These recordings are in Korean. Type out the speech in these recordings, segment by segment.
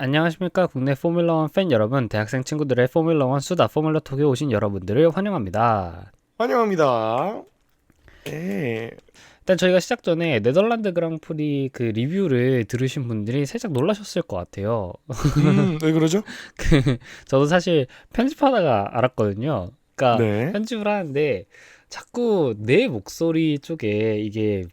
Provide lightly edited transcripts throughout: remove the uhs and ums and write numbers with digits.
안녕하십니까. 국내 포뮬러1 팬 여러분, 대학생 친구들의 포뮬러1 수다 포뮬러톡에 오신 여러분들을 환영합니다. 환영합니다. 네. 일단 저희가 시작 전에 네덜란드 그랑프리 그 리뷰를 들으신 분들이 살짝 놀라셨을 것 같아요. 왜 그러죠? 저도 사실 편집하다가 알았거든요. 그러니까 네. 편집을 하는데 자꾸 내 목소리 쪽에 이게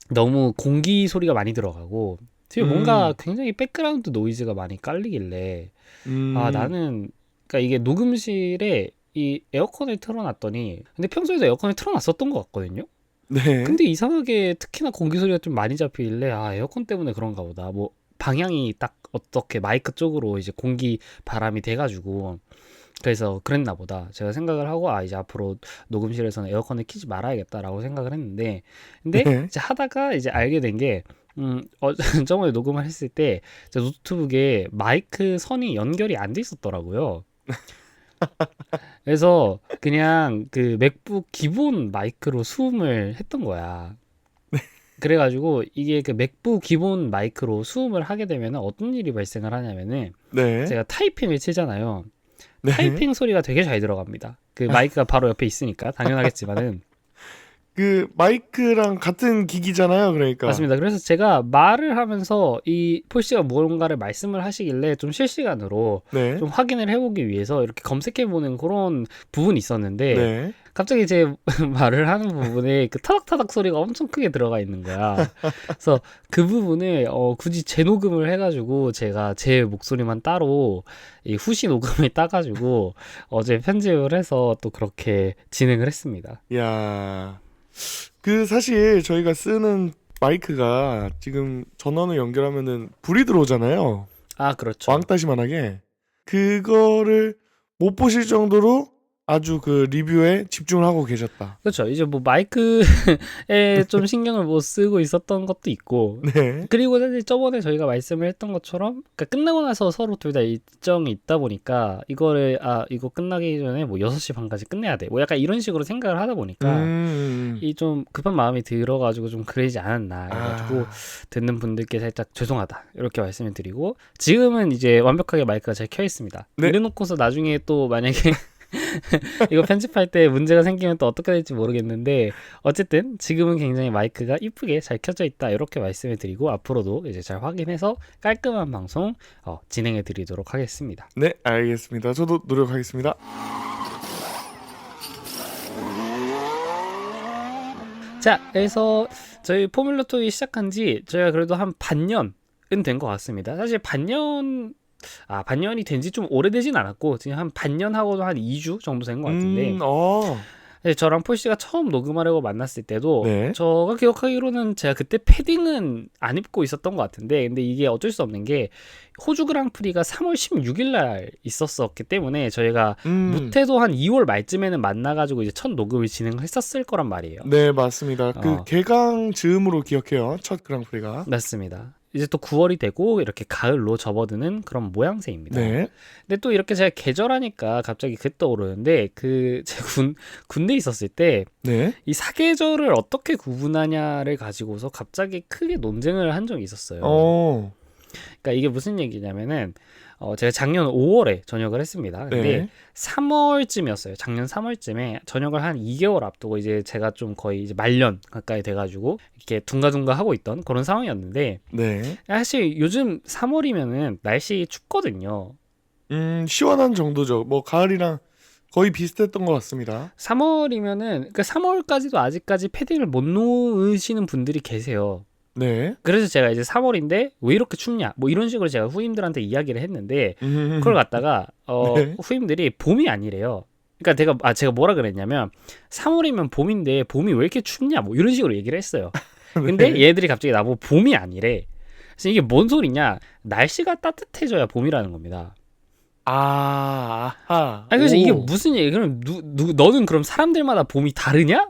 너무 공기 소리가 많이 들어가고 뒤에 뭔가 음, 굉장히 백그라운드 노이즈가 많이 깔리길래 음, 나는 그러니까 이게 녹음실에 이 에어컨을 틀어놨더니 근데 평소에도 에어컨을 틀어놨었던 것 같거든요. 네. 근데 이상하게 특히나 공기 소리가 좀 많이 잡히길래 에어컨 때문에 그런가 보다. 뭐 방향이 딱 어떻게 마이크 쪽으로 이제 공기 바람이 돼가지고 그래서 그랬나 보다. 제가 생각을 하고 이제 앞으로 녹음실에서는 에어컨을 켜지 말아야겠다라고 생각을 했는데 근데 네. 이제 하다가 이제 알게 된 게 저번에 녹음을 했을 때 제 노트북에 마이크 선이 연결이 안 돼 있었더라고요. 그래서 그냥 그 맥북 기본 마이크로 수음을 했던 거야. 그래가지고 이게 그 맥북 기본 마이크로 수음을 하게 되면 어떤 일이 발생을 하냐면은 네. 제가 타이핑을 치잖아요. 네. 타이핑 소리가 되게 잘 들어갑니다. 그 마이크가 바로 옆에 있으니까 당연하겠지만은 그 마이크랑 같은 기기잖아요. 그러니까. 맞습니다. 그래서 제가 말을 하면서 이 폴씨가 무언가를 말씀을 하시길래 좀 실시간으로 네. 좀 확인을 해보기 위해서 이렇게 검색해보는 그런 부분이 있었는데 네. 갑자기 제 말을 하는 부분에 그 타닥타닥 소리가 엄청 크게 들어가 있는 거야. 그래서 그 부분을 굳이 재녹음을 해가지고 제가 제 목소리만 따로 이 후시 녹음을 따가지고 어제 편집을 해서 또 그렇게 진행을 했습니다. 야. 그 사실 저희가 쓰는 마이크가 지금 전원을 연결하면은 불이 들어오잖아요. 그렇죠. 왕따시만하게. 그거를 못 보실 정도로 아주 그 리뷰에 집중을 하고 계셨다. 그렇죠. 이제 뭐 마이크에 좀 신경을 못 쓰고 있었던 것도 있고 네. 그리고 사실 저번에 저희가 말씀을 했던 것처럼 그러니까 끝나고 나서 서로 둘 다 일정이 있다 보니까 이거를 이거 끝나기 전에 뭐 6시 반까지 끝내야 돼. 뭐 약간 이런 식으로 생각을 하다 보니까 음. 이 좀 급한 마음이 들어가지고 좀 그러지 않았나 해가지고 아. 듣는 분들께 살짝 죄송하다 이렇게 말씀을 드리고 지금은 이제 완벽하게 마이크가 잘 켜 있습니다. 네. 이래놓고서 나중에 또 만약에 이거 편집할 때 문제가 생기면 또 어떻게 될지 모르겠는데 어쨌든 지금은 굉장히 마이크가 이쁘게 잘 켜져 있다 이렇게 말씀을 드리고 앞으로도 이제 잘 확인해서 깔끔한 방송 진행해 드리도록 하겠습니다. 네, 알겠습니다. 저도 노력하겠습니다. 자, 그래서 저희 포뮬러2이 시작한 지 저희가 그래도 한 반년은 된 것 같습니다. 사실 반년이 된 지 좀 오래되진 않았고 지금 한 반년 하고도 한 2주 정도 된 것 같은데 어, 사실 저랑 폴씨가 처음 녹음하려고 만났을 때도 네, 제가 기억하기로는 제가 그때 패딩은 안 입고 있었던 것 같은데 근데 이게 어쩔 수 없는 게 호주 그랑프리가 3월 16일 날 있었었기 때문에 저희가 못해도 한 2월 말쯤에는 만나가지고 이제 첫 녹음을 진행했었을 거란 말이에요. 네, 맞습니다. 그 어, 개강 즈음으로 기억해요. 첫 그랑프리가. 맞습니다. 이제 또 9월이 되고 이렇게 가을로 접어드는 그런 모양새입니다. 네, 근데 또 이렇게 제가 계절하니까 갑자기 그게 떠오르는데 그 제 군대 있었을 때 네, 이 사계절을 어떻게 구분하냐를 가지고서 갑자기 크게 논쟁을 한 적이 있었어요. 어, 그러니까 이게 무슨 얘기냐면은 제가 작년 5월에 전역을 했습니다. 근데 네, 3월쯤이었어요. 작년 3월쯤에 전역을 한 2개월 앞두고 이제 제가 좀 거의 이제 말년 가까이 돼가지고 이렇게 둥가둥가 하고 있던 그런 상황이었는데 네. 사실 요즘 3월이면은 날씨 춥거든요. 시원한 정도죠. 뭐 가을이랑 거의 비슷했던 것 같습니다. 3월이면은 그러니까 3월까지도 아직까지 패딩을 못 놓으시는 분들이 계세요. 네, 그래서 제가 이제 3월인데 왜 이렇게 춥냐 뭐 이런 식으로 제가 후임들한테 이야기를 했는데 그걸 갖다가 네, 후임들이 봄이 아니래요. 그러니까 제가 뭐라 그랬냐면 3월이면 봄인데 봄이 왜 이렇게 춥냐 뭐 이런 식으로 얘기를 했어요. 근데 네. 얘들이 갑자기 나보고 봄이 아니래. 그래서 이게 뭔 소리냐? 날씨가 따뜻해져야 봄이라는 겁니다. 아하, 그래서 이게 오, 무슨 얘기? 그럼 너는 그럼 사람들마다 봄이 다르냐?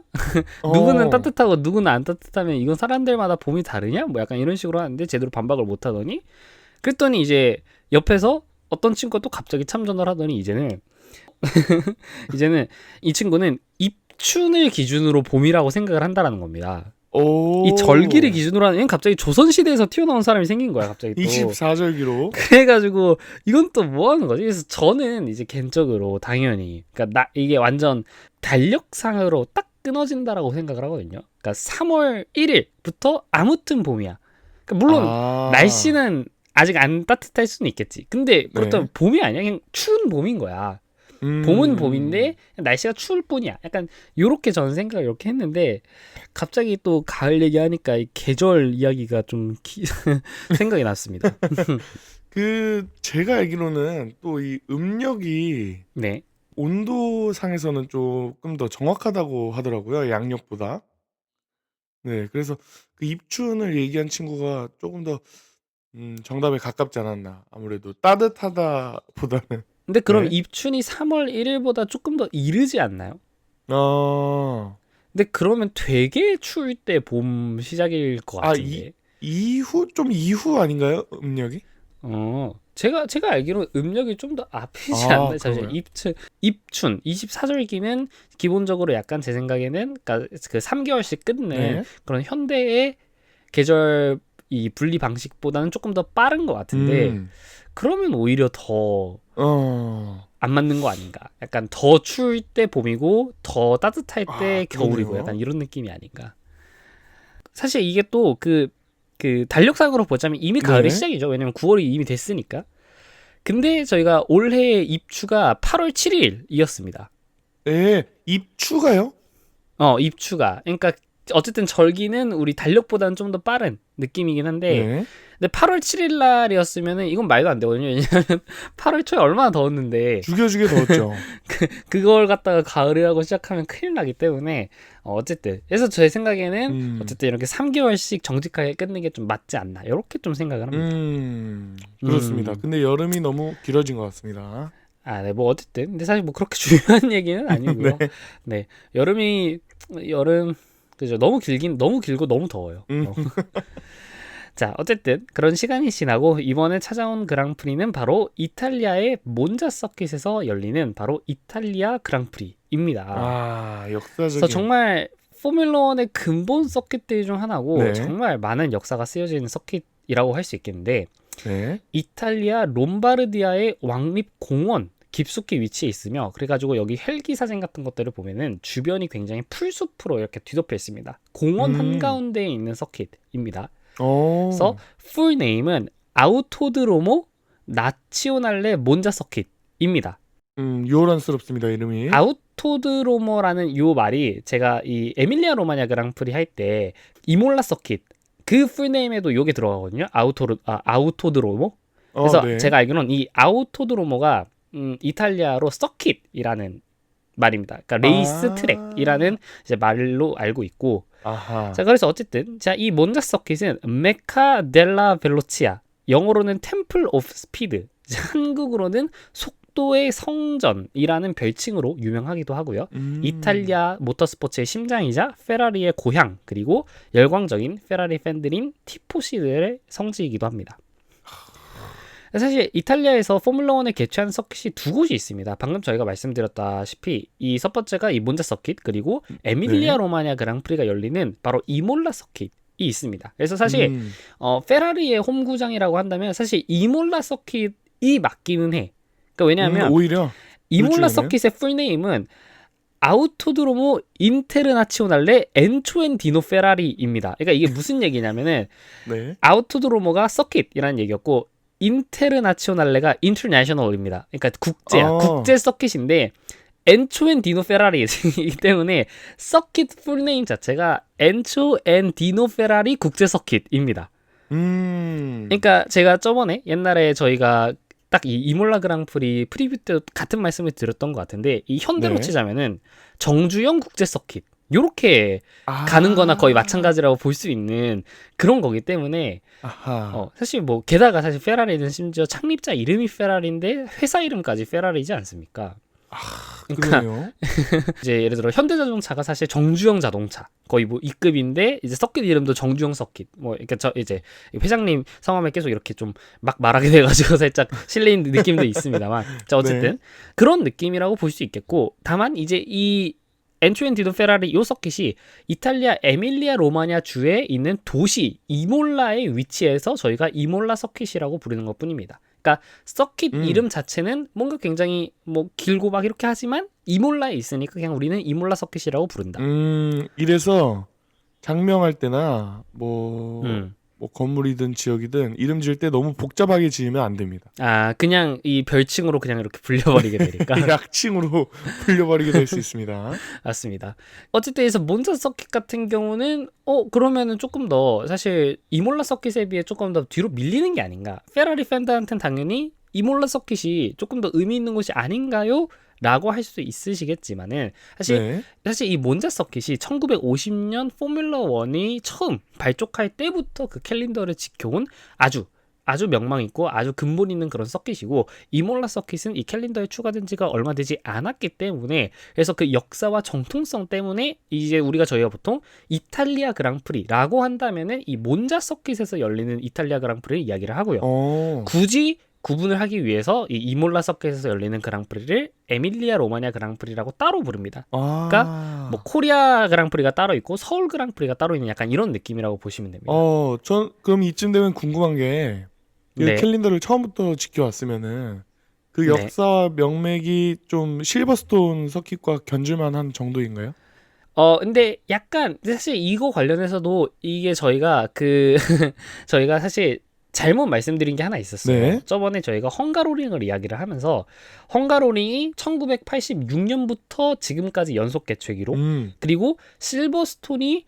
누구는 어, 따뜻하고 누구는 안 따뜻하면 이건 사람들마다 봄이 다르냐? 뭐 약간 이런 식으로 하는데 제대로 반박을 못 하더니 그랬더니 이제 옆에서 어떤 친구가 또 갑자기 참전을 하더니 이제는 이 친구는 입춘을 기준으로 봄이라고 생각을 한다라는 겁니다. 오. 이 절기를 기준으로 하는 갑자기 조선시대에서 튀어나온 사람이 생긴 거야 갑자기 또. 24절기로. 그래가지고 이건 또 뭐 하는 거지? 그래서 저는 이제 개인적으로 당연히 그러니까 이게 완전 달력상으로 딱 끊어진다라고 생각을 하거든요. 그러니까 3월 1일부터 아무튼 봄이야. 그러니까 물론 날씨는 아직 안 따뜻할 수는 있겠지. 근데 그렇다면 네. 봄이 아니야. 그냥 추운 봄인 거야. 봄은 봄인데 날씨가 추울 뿐이야. 약간 요렇게 저는 생각을 이렇게 했는데 갑자기 또 가을 얘기하니까 이 계절 이야기가 좀 생각이 났습니다. 제가 알기로는 또 이 음력이 네. 온도상에서는 조금 더 정확하다고 하더라고요, 양력보다. 네, 그래서 그 입춘을 얘기한 친구가 조금 더 정답에 가깝지 않았나. 아무래도 따뜻하다보다는. 근데 그럼 네. 입춘이 3월 1일보다 조금 더 이르지 않나요? 근데 그러면 되게 추울 때 봄 시작일 것 같은데. 좀 이후 아닌가요? 음력이? 제가 알기로 음력이 좀 더 앞이지 아, 않나요? 잠시만. 그런가요? 입춘 24절기는 기본적으로 약간 제 생각에는 그러니까 그 3개월씩 끊는 네. 그런 현대의 계절 이 분리 방식보다는 조금 더 빠른 것 같은데 그러면 오히려 더 안 맞는 거 아닌가? 약간 더 추울 때 봄이고 더 따뜻할 때 겨울이고 그러네요. 약간 이런 느낌이 아닌가? 사실 이게 또 그 달력상으로 보자면 이미 가을이 네. 시작이죠. 왜냐면 9월이 이미 됐으니까. 근데 저희가 올해 입추가 8월 7일이었습니다. 네, 입추가요? 입추가. 그러니까 어쨌든 절기는 우리 달력보다는 좀 더 빠른 느낌이긴 한데 네. 근데 8월 7일 날이었으면은 이건 말도 안 되거든요. 왜냐면 8월 초에 얼마나 더웠는데 죽여주게 더웠죠. 그걸 갖다가 가을이라고 시작하면 큰일 나기 때문에 어쨌든 그래서 제 생각에는 어쨌든 이렇게 3개월씩 정직하게 끊는 게 좀 맞지 않나 이렇게 좀 생각을 합니다. 그렇습니다. 근데 여름이 너무 길어진 것 같습니다. 네, 뭐 어쨌든 근데 사실 뭐 그렇게 중요한 얘기는 아니고요. 네. 네, 여름 그죠? 너무 길고 너무 더워요. 자, 어쨌든 그런 시간이 지나고 이번에 찾아온 그랑프리는 바로 이탈리아의 몬자 서킷에서 열리는 바로 이탈리아 그랑프리입니다. 그래서 역사적인. 정말 포뮬러1의 근본 서킷들 중 하나고 네. 정말 많은 역사가 쓰여진 서킷이라고 할 수 있겠는데 네. 이탈리아 롬바르디아의 왕립 공원 깊숙이 위치해 있으며 그래가지고 여기 헬기 사진 같은 것들을 보면은 주변이 굉장히 풀숲으로 이렇게 뒤덮여 있습니다. 공원 한가운데에 있는 서킷입니다. 그래서 풀 네임은 아우토드로모 나치오날레 몬자 서킷입니다. 요란스럽습니다, 이름이. 아우토드로모라는 요 말이 제가 이 에밀리아 로마냐 그랑프리 할 때 이몰라 서킷 그 풀네임에도 요게 들어가거든요. 아우토드로모. 그래서 네. 제가 알기로는 이 아우토드로모가 이탈리아로 서킷이라는 말입니다. 그러니까 레이스 트랙이라는 이제 말로 알고 있고 자, 그래서 어쨌든 자, 이 몬자 서킷은 메카 델라 벨로치아 영어로는 템플 오브 스피드 한국어로는 속도의 성전이라는 별칭으로 유명하기도 하고요. 이탈리아 모터스포츠의 심장이자 페라리의 고향 그리고 열광적인 페라리 팬들인 티포시들의 성지이기도 합니다. 사실 이탈리아에서 포뮬러1을 개최한 서킷이 두 곳이 있습니다. 방금 저희가 말씀드렸다시피 이 첫 번째가 이 몬자 서킷 그리고 에밀리아 로마냐 그랑프리가 열리는 바로 이몰라 서킷이 있습니다. 그래서 사실 페라리의 홈구장이라고 한다면 사실 이몰라 서킷이 맞기는 해. 그러니까 왜냐하면 오히려 이몰라 그렇죠, 서킷의 풀네임은 아우토드로모 인테르나치오날레 엔초엔디노 페라리입니다. 그러니까 이게 무슨 얘기냐면은 네. 아우토드로모가 서킷이라는 얘기였고 인테르나치오날레가 인터내셔널입니다. 그러니까 국제야. 국제 서킷인데 엔초 앤 디노 페라리이기 때문에 서킷 풀네임 자체가 엔초 앤 디노 페라리 국제 서킷입니다. 그러니까 제가 저번에 옛날에 저희가 딱 이 이몰라 그랑프리 프리뷰 때 같은 말씀을 드렸던 것 같은데 이 현대로 네. 치자면은 정주영 국제 서킷 요렇게 가는 거나 거의 마찬가지라고 볼 수 있는 그런 거기 때문에 사실 뭐 게다가 사실 페라리는 심지어 창립자 이름이 페라리인데 회사 이름까지 페라리지 않습니까? 그러네요. 이제 예를 들어 현대자동차가 사실 정주영 자동차 거의 뭐 E급인데 이제 서킷 이름도 정주영 서킷 뭐 이렇게 저 이제 회장님 성함에 계속 이렇게 좀 막 말하게 돼가지고 살짝 실례인 느낌도 있습니다만 자 어쨌든 그런 느낌이라고 볼 수 있겠고 다만 이제 이 엔투엔디도 페라리 요 서킷이 이탈리아 에밀리아 로마냐 주에 있는 도시 이몰라의 위치해서 저희가 이몰라 서킷이라고 부르는 것뿐입니다. 그러니까 서킷 이름 자체는 뭔가 굉장히 뭐 길고 막 이렇게 하지만 이몰라에 있으니까 그냥 우리는 이몰라 서킷이라고 부른다. 이래서 장명할 때나 뭐 음. 건물이든 지역이든 이름 지을 때 너무 복잡하게 지으면 안 됩니다. 아, 그냥 이 별칭으로 그냥 이렇게 불려버리게 되니까. 약칭으로 불려버리게 될 수 있습니다. 맞습니다. 어쨌든 그래서 몬자 서킷 같은 경우는 그러면은 조금 더 사실 이몰라 서킷에 비해 조금 더 뒤로 밀리는 게 아닌가. 페라리 팬들한테는 당연히 이몰라 서킷이 조금 더 의미 있는 곳이 아닌가요? 라고 할 수 있으시겠지만은 사실 이 몬자 서킷이 1950년 포뮬러 1이 처음 발족할 때부터 그 캘린더를 지켜온 아주 명망 있고 아주 근본 있는 그런 서킷이고, 이몰라 서킷은 이 캘린더에 추가된 지가 얼마 되지 않았기 때문에, 그래서 그 역사와 정통성 때문에 이제 저희가 보통 이탈리아 그랑프리라고 한다면은 이 몬자 서킷에서 열리는 이탈리아 그랑프리를 이야기를 하고요. 굳이 구분을 하기 위해서 이 이몰라 서킷에서 열리는 그랑프리를 에밀리아 로마냐 그랑프리라고 따로 부릅니다. 그러니까 뭐 코리아 그랑프리가 따로 있고 서울 그랑프리가 따로 있는 약간 이런 느낌이라고 보시면 됩니다. 전 그럼 이쯤 되면 궁금한 게 그 캘린더를 처음부터 지켜왔으면은 그 역사 명맥이 좀 실버스톤 서킷과 견줄만한 정도인가요? 근데 약간 사실 이거 관련해서도 이게 저희가 저희가 사실 잘못 말씀드린 게 하나 있었어요. 저번에 저희가 헝가로링을 이야기를 하면서 헝가로링이 1986년부터 지금까지 연속 개최 기록, 그리고 실버스톤이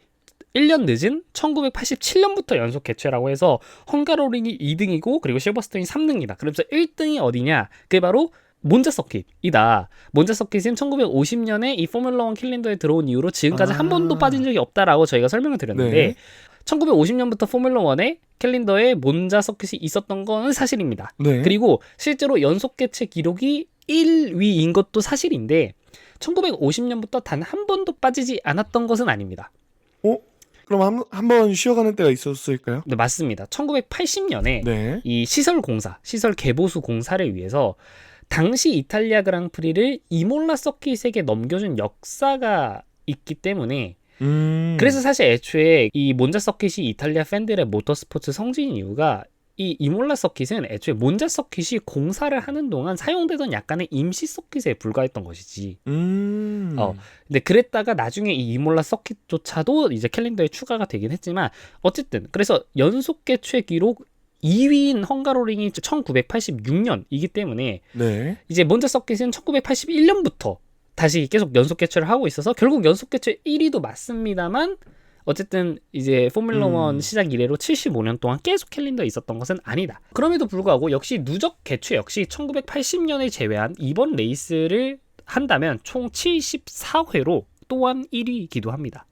1년 늦은 1987년부터 연속 개최라고 해서 헝가로링이 2등이고 그리고 실버스톤이 3등이다. 그러면서 1등이 어디냐? 그게 바로 몬자 서킷이다. 몬자 서킷은 1950년에 이 포뮬러 1 캘린더에 들어온 이후로 지금까지 한 번도 빠진 적이 없다라고 저희가 설명을 드렸는데 1950년부터 포뮬러 1의 캘린더에 몬자 서킷이 있었던 건 사실입니다. 그리고 실제로 연속 개최 기록이 1위인 것도 사실인데 1950년부터 단 한 번도 빠지지 않았던 것은 아닙니다. 그럼 한 번 쉬어가는 때가 있었을까요? 네, 맞습니다. 1980년에 이 시설 개보수 공사를 위해서 당시 이탈리아 그랑프리를 이몰라 서킷에게 넘겨준 역사가 있기 때문에 그래서 사실 애초에 이 몬자 서킷이 이탈리아 팬들의 모터스포츠 성지인 이유가 이 이몰라 서킷은 애초에 몬자 서킷이 공사를 하는 동안 사용되던 약간의 임시 서킷에 불과했던 것이지. 근데 그랬다가 나중에 이 이몰라 서킷조차도 이제 캘린더에 추가가 되긴 했지만 어쨌든 그래서 연속 개최 기록 2위인 헝가로링이 1986년이기 때문에 이제 몬자 서킷은 1981년부터 다시 계속 연속 개최를 하고 있어서 결국 연속 개최 1위도 맞습니다만 어쨌든 이제 포뮬러 1 시작 이래로 75년 동안 계속 캘린더에 있었던 것은 아니다. 그럼에도 불구하고 역시 누적 개최 역시 1980년을 제외한 이번 레이스를 한다면 총 74회로 또한 1위이기도 합니다.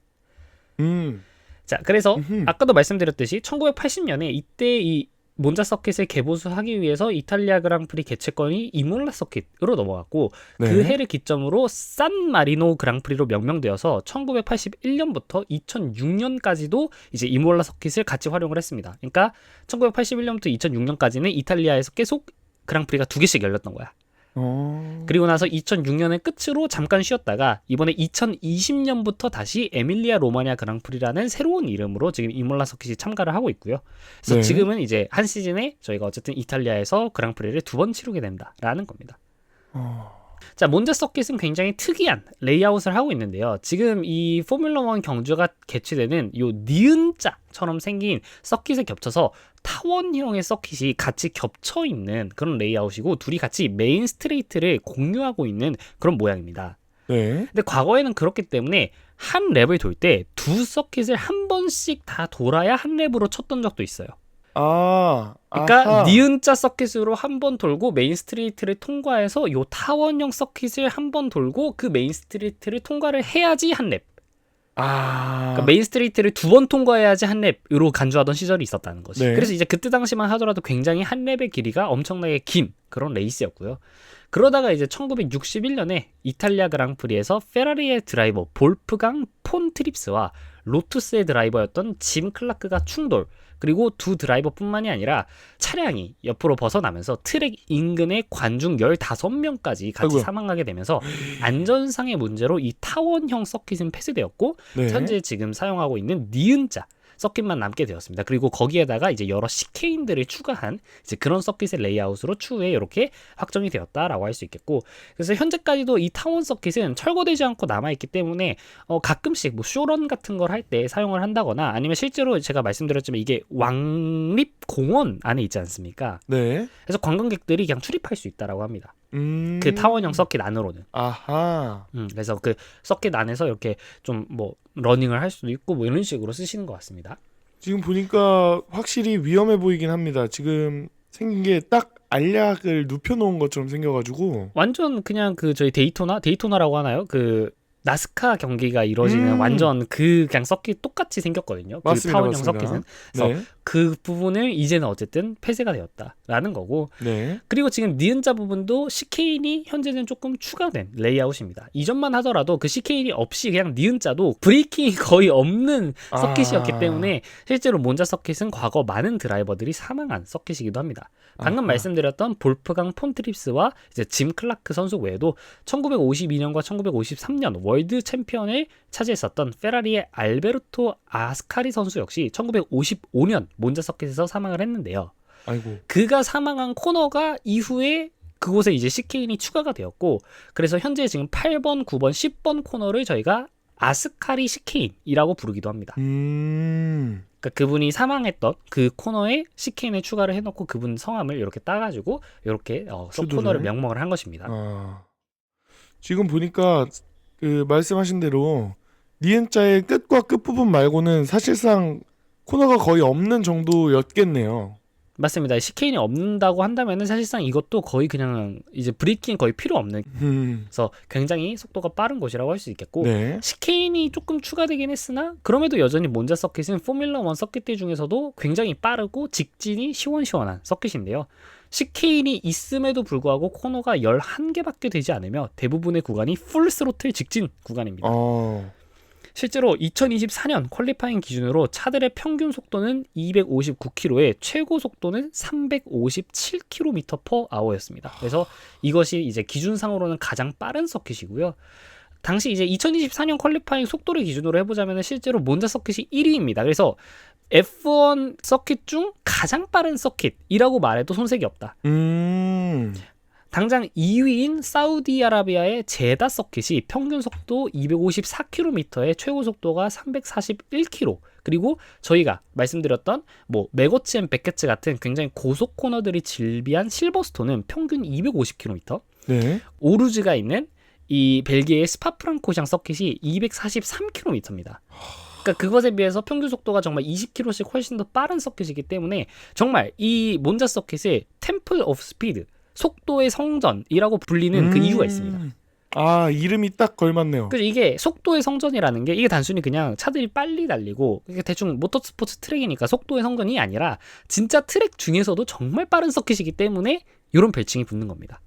자, 그래서 아까도 말씀드렸듯이 1980년에 이때 이 몬자 서킷을 개보수하기 위해서 이탈리아 그랑프리 개최권이 이몰라 서킷으로 넘어갔고 그 해를 기점으로 산 마리노 그랑프리로 명명되어서 1981년부터 2006년까지도 이제 이몰라 서킷을 같이 활용을 했습니다. 그러니까 1981년부터 2006년까지는 이탈리아에서 계속 그랑프리가 2개씩 열렸던 거야. 그리고 나서 2006년을 끝으로 잠깐 쉬었다가 이번에 2020년부터 다시 에밀리아 로마냐 그랑프리라는 새로운 이름으로 지금 이몰라 서킷이 참가를 하고 있고요. 그래서 지금은 이제 한 시즌에 저희가 어쨌든 이탈리아에서 그랑프리를 2번 치르게 된다라는 겁니다. 자, 몬자 서킷은 굉장히 특이한 레이아웃을 하고 있는데요. 지금 이 포뮬러 1 경주가 개최되는 요 니은자처럼 생긴 서킷에 겹쳐서 타원형의 서킷이 같이 겹쳐 있는 그런 레이아웃이고 둘이 같이 메인 스트레이트를 공유하고 있는 그런 모양입니다. 근데 과거에는 그렇기 때문에 한 랩을 돌 때 두 서킷을 한 번씩 다 돌아야 한 랩으로 쳤던 적도 있어요. 그러니까 니은자 서킷으로 한 번 돌고 메인 스트리트를 통과해서 요 타원형 서킷을 한 번 돌고 그 메인 스트리트를 통과를 해야지 한 랩. 그러니까 메인 스트리트를 2번 통과해야지 한 랩으로 간주하던 시절이 있었다는 거지. 그래서 이제 그때 당시만 하더라도 굉장히 한 랩의 길이가 엄청나게 긴 그런 레이스였고요. 그러다가 이제 1961년에 이탈리아 그랑프리에서 페라리의 드라이버 볼프강 폰 트립스와 로투스의 드라이버였던 짐 클라크가 충돌. 그리고 두 드라이버뿐만이 아니라 차량이 옆으로 벗어나면서 트랙 인근의 관중 15명까지 같이 아이고야. 사망하게 되면서 안전상의 문제로 이 타원형 서킷은 폐쇄되었고 네. 현재 지금 사용하고 있는 니은자 서킷만 남게 되었습니다. 그리고 거기에다가 이제 여러 시케인들을 추가한 이제 그런 서킷의 레이아웃으로 추후에 이렇게 확정이 되었다라고 할 수 있겠고, 그래서 현재까지도 이 타원 서킷은 철거되지 않고 남아 있기 때문에 가끔씩 뭐 쇼런 같은 걸 할 때 사용을 한다거나 아니면 실제로 제가 말씀드렸지만 이게 왕립 공원 안에 있지 않습니까? 네. 그래서 관광객들이 그냥 출입할 수 있다라고 합니다. 그 타원형 서킷 안으로는. 아하. 그래서 그 서킷 안에서 이렇게 좀 뭐 러닝을 할 수도 있고 뭐 이런 식으로 쓰시는 것 같습니다. 지금 보니까 확실히 위험해 보이긴 합니다. 지금 생긴 게 딱 알약을 눕혀놓은 것처럼 생겨가지고. 완전 그냥 그 저희 데이토나라고 하나요? 그 나스카 경기가 이루어지는 완전 그 그냥 서킷 똑같이 생겼거든요. 맞습니다, 그 타원형 맞습니다. 서킷은. 그래서 네. 그 부분을 이제는 어쨌든 폐쇄가 되었다라는 거고, 네. 그리고 지금 니은자 부분도 CK인이 현재는 조금 추가된 레이아웃입니다. 이전만 하더라도 그 CK인이 없이 그냥 니은자도 브레이킹이 거의 없는 서킷이었기 때문에 실제로 몬자 서킷은 과거 많은 드라이버들이 사망한 서킷이기도 합니다. 방금 말씀드렸던 볼프강 폰트립스와 이제 짐 클라크 선수 외에도 1952년과 1953년 월드 챔피언을 차지했었던 페라리의 알베르토 아스카리 선수 역시 1955년 몬자 서킷에서 사망을 했는데요. 아이고. 그가 사망한 코너가 이후에 그곳에 이제 CK인이 추가가 되었고, 그래서 현재 지금 8번, 9번, 10번 코너를 저희가 아스카리 CK인이라고 부르기도 합니다. 그러니까 그분이 사망했던 그 코너에 CK인을 추가를 해놓고 그분 성함을 이렇게 따가지고 이렇게 코너를 명명을 한 것입니다. 지금 보니까 그 말씀하신 대로 니은자의 끝과 끝부분 말고는 사실상 코너가 거의 없는 정도였겠네요. 맞습니다. CK인이 없는다고 한다면은 사실상 이것도 거의 그냥 이제 브레이킹이 거의 필요 없는, 그래서 굉장히 속도가 빠른 곳이라고 할 수 있겠고, 네. CK인이 조금 추가되긴 했으나 그럼에도 여전히 몬자 서킷은 포뮬러 1 서킷들 중에서도 굉장히 빠르고 직진이 시원시원한 서킷인데요. CK인이 있음에도 불구하고 코너가 11개밖에 되지 않으며 대부분의 구간이 풀 스로틀 직진 구간입니다. 실제로 2024년 퀄리파잉 기준으로 차들의 평균 속도는 259km에 최고 속도는 357km/h였습니다. 그래서 이것이 이제 기준상으로는 가장 빠른 서킷이고요. 당시 이제 2024년 퀄리파잉 속도를 기준으로 해보자면 실제로 몬자 서킷이 1위입니다. 그래서 F1 서킷 중 가장 빠른 서킷이라고 말해도 손색이 없다. 당장 2위인 사우디아라비아의 제다 서킷이 평균 속도 254km에 최고 속도가 341km, 그리고 저희가 말씀드렸던 뭐 메거츠앤 베케츠 같은 굉장히 고속 코너들이 즐비한 실버스톤은 평균 250km, 네. 오르즈가 있는 이 벨기에의 스파프랑코샹 서킷이 243km입니다. 그러니까 그것에 비해서 평균 속도가 정말 20km씩 훨씬 더 빠른 서킷이기 때문에 정말 이 몬자 서킷을 템플 오브 스피드, 속도의 성전이라고 불리는 그 이유가 있습니다. 이름이 딱 걸맞네요. 그래서 이게 속도의 성전이라는 게 이게 단순히 그냥 차들이 빨리 달리고 이게 대충 모터스포츠 트랙이니까 속도의 성전이 아니라 진짜 트랙 중에서도 정말 빠른 서킷이기 때문에 이런 별칭이 붙는 겁니다.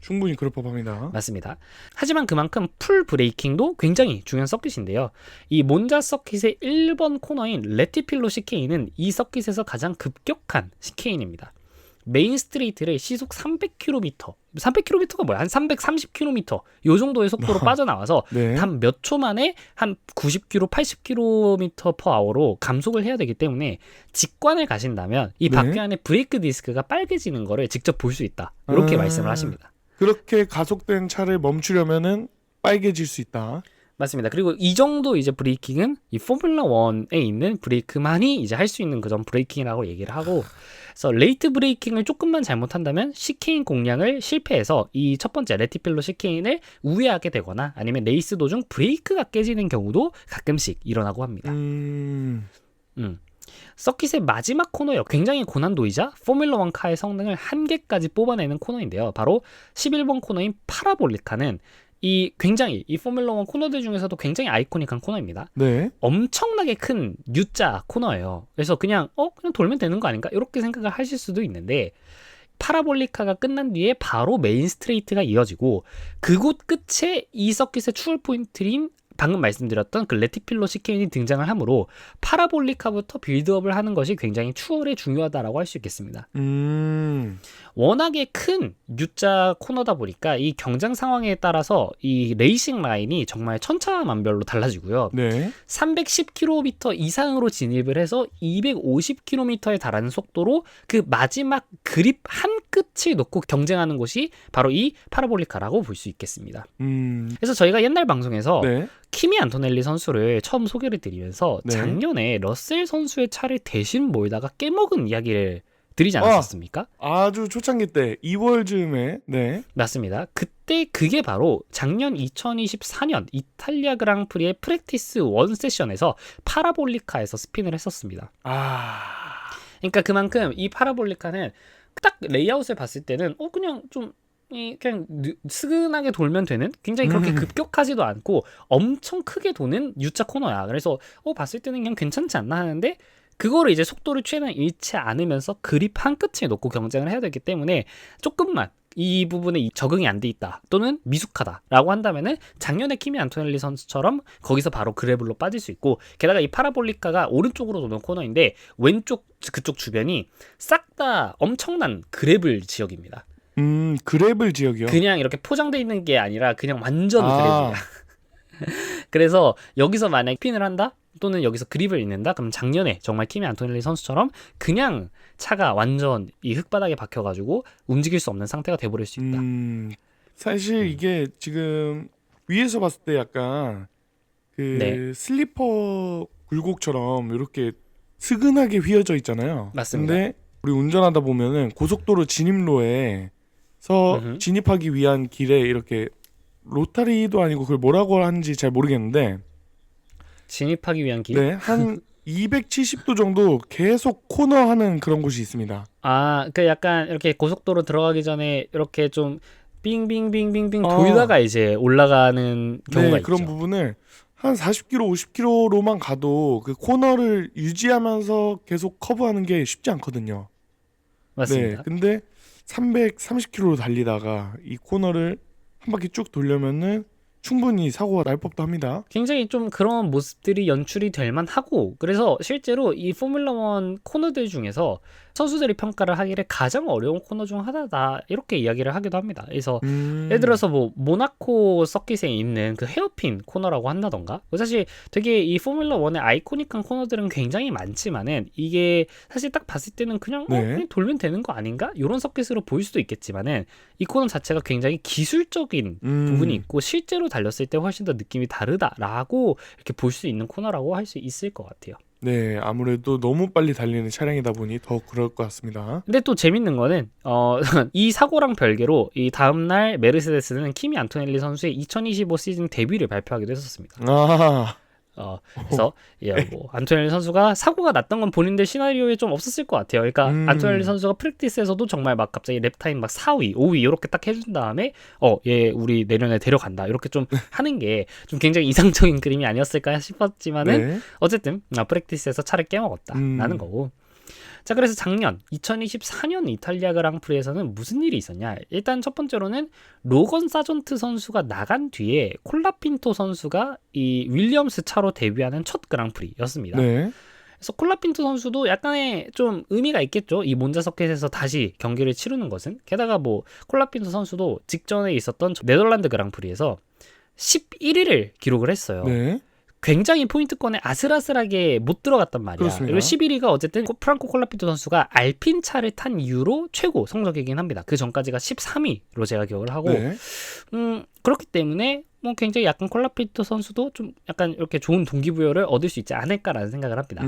충분히 그럴 법합니다. 맞습니다. 하지만 그만큼 풀 브레이킹도 굉장히 중요한 서킷인데요. 이 몬자 서킷의 1번 코너인 레티필로 CK는 이 서킷에서 가장 급격한 CK입니다. 메인 스트레이트를 시속 300km, 300km가 뭐야? 한 330km 요 정도의 속도로 빠져나와서 네. 단 몇 초 만에 한 90km, 80km/h로 감속을 해야 되기 때문에 직관을 가신다면 이 바퀴 안에 브레이크 디스크가 빨개지는 거를 직접 볼 수 있다. 이렇게 말씀을 하십니다. 그렇게 가속된 차를 멈추려면은 빨개질 수 있다. 맞습니다. 그리고 이 정도 이제 브레이킹은 이 포뮬러 1에 있는 브레이크만이 이제 할 수 있는 그런 브레이킹이라고 얘기를 하고, 그래서 레이트 브레이킹을 조금만 잘못한다면 CK인 공략을 실패해서 이 첫 번째 레티필로 CK인을 우회하게 되거나 아니면 레이스 도중 브레이크가 깨지는 경우도 가끔씩 일어나고 합니다. 서킷의 마지막 코너요. 굉장히 고난도이자 포뮬러 1 카의 성능을 한계까지 뽑아내는 코너인데요. 바로 11번 코너인 파라볼리카는 이 굉장히 이 포뮬러 1 코너들 중에서도 굉장히 아이코닉한 코너입니다. 네. 엄청나게 큰 U자 코너예요. 그래서 그냥 돌면 되는 거 아닌가? 이렇게 생각을 하실 수도 있는데, 파라볼리카가 끝난 뒤에 바로 메인 스트레이트가 이어지고 그곳 끝에 이 서킷의 추월 포인트인 방금 말씀드렸던 그 레티필로 시케인이 등장을 하므로 파라볼리카부터 빌드업을 하는 것이 굉장히 추월에 중요하다라고 할 수 있겠습니다. 워낙에 큰 U자 코너다 보니까 이 경쟁 상황에 따라서 이 레이싱 라인이 정말 천차만별로 달라지고요. 네. 310km 이상으로 진입을 해서 250km에 달하는 속도로 그 마지막 그립 한 끝을 놓고 경쟁하는 곳이 바로 이 파라볼리카라고 볼 수 있겠습니다. 그래서 저희가 옛날 방송에서 네. 키미 안토넬리 선수를 처음 소개를 드리면서 네. 작년에 러셀 선수의 차를 대신 몰다가 깨먹은 이야기를 드리지 않았었습니까? 아주 초창기 때 2월 즈음에 네. 맞습니다. 그때 그게 바로 작년 2024년 이탈리아 그랑프리의 프랙티스 1 세션에서 파라볼리카에서 스핀을 했었습니다. 그러니까 그만큼 이 파라볼리카는 딱 레이아웃을 봤을 때는 그냥 좀 그냥 스근하게 돌면 되는, 굉장히 그렇게 급격하지도 않고 엄청 크게 도는 U자 코너야. 그래서 봤을 때는 그냥 괜찮지 않나 하는데, 그거를 이제 속도를 최대한 잃지 않으면서 그립 한 끝에 놓고 경쟁을 해야 되기 때문에 조금만 이 부분에 적응이 안 돼 있다 또는 미숙하다라고 한다면은 작년에 키미 안토넬리 선수처럼 거기서 바로 그래블로 빠질 수 있고, 게다가 이 파라볼리카가 오른쪽으로 도는 코너인데 왼쪽 그쪽 주변이 싹 다 엄청난 그래블 지역입니다. 그래블 지역이요? 그냥 이렇게 포장돼 있는 게 아니라 그냥 완전 그래블이야. 그래서 여기서 만약에 핀을 한다 또는 여기서 그립을 잃는다, 그럼 작년에 정말 키미 안토넬리 선수처럼 그냥 차가 완전 이 흙바닥에 박혀가지고 움직일 수 없는 상태가 돼버릴 수 있다. 사실 이게 지금 위에서 봤을 때 약간 그 슬리퍼 굴곡처럼 이렇게 스근하게 휘어져 있잖아요. 맞습니다. 근데 우리 운전하다 보면은 고속도로 진입로에서 진입하기 위한 길에 이렇게 로타리도 아니고 그걸 뭐라고 하는지 잘 모르겠는데 진입하기 위한 길? 네, 한 270도 정도 계속 코너하는 그런 곳이 있습니다. 그 약간 이렇게 고속도로 들어가기 전에 이렇게 좀 빙빙빙빙빙 돌다가 이제 올라가는 경우가 있죠. 그런 부분을 한 40km, 50km로만 가도 그 코너를 유지하면서 계속 커브하는 게 쉽지 않거든요. 맞습니다. 네, 근데 330km로 달리다가 이 코너를 한 바퀴 쭉 돌려면은 충분히 사고가 날 법도 합니다. 굉장히 좀 그런 모습들이 연출이 될 만하고, 그래서 실제로 이 포뮬러1 코너들 중에서 선수들이 평가를 하기를 가장 어려운 코너 중 하나다 이렇게 이야기를 하기도 합니다. 그래서 예를 들어서 뭐 모나코 서킷에 있는 그 헤어핀 코너라고 한다던가, 사실 되게 이 포뮬러1의 아이코닉한 코너들은 굉장히 많지만은 이게 사실 딱 봤을 때는 그냥 그냥 돌면 되는 거 아닌가? 이런 서킷으로 보일 수도 있겠지만은 이 코너 자체가 굉장히 기술적인 부분이 있고 실제로 달렸을 때 훨씬 더 느낌이 다르다라고 이렇게 볼 수 있는 코너라고 할 수 있을 것 같아요. 네, 아무래도 너무 빨리 달리는 차량이다 보니 더 그럴 것 같습니다. 근데 또 재밌는 거는 이 사고랑 별개로 이 다음날 메르세데스는 키미 안토넬리 선수의 2025 시즌 데뷔를 발표하기도 했었습니다. 그래서 뭐 안토넬리 선수가 사고가 났던 건 본인들 시나리오에 좀 없었을 것 같아요. 그러니까 안토넬리 선수가 프랙티스에서도 정말 막 갑자기 랩타임 막 4위, 5위 이렇게 딱 해준 다음에 얘 우리 내년에 데려간다 이렇게 좀 하는 게 좀 굉장히 이상적인 그림이 아니었을까 싶었지만은 어쨌든 프랙티스에서 차를 깨먹었다라는 거고. 자, 그래서 작년 2024년 이탈리아 그랑프리에서는 무슨 일이 있었냐? 일단 첫 번째로는 로건 사존트 선수가 나간 뒤에 콜라핀토 선수가 이 윌리엄스 차로 데뷔하는 첫 그랑프리였습니다. 그래서 콜라핀토 선수도 약간의 좀 의미가 있겠죠. 이 몬자 서킷에서 다시 경기를 치르는 것은. 게다가 뭐 콜라핀토 선수도 직전에 있었던 네덜란드 그랑프리에서 11위를 기록을 했어요. 굉장히 포인트권에 아슬아슬하게 못 들어갔단 말이야. 그렇습니다. 그리고 11위가 어쨌든 프랑코 콜라피토 선수가 알핀 차를 탄 이후로 최고 성적이긴 합니다. 그 전까지가 13위로 제가 기억을 하고 그렇기 때문에 뭐 굉장히 약간 콜라피토 선수도 좀 약간 이렇게 좋은 동기부여를 얻을 수 있지 않을까라는 생각을 합니다.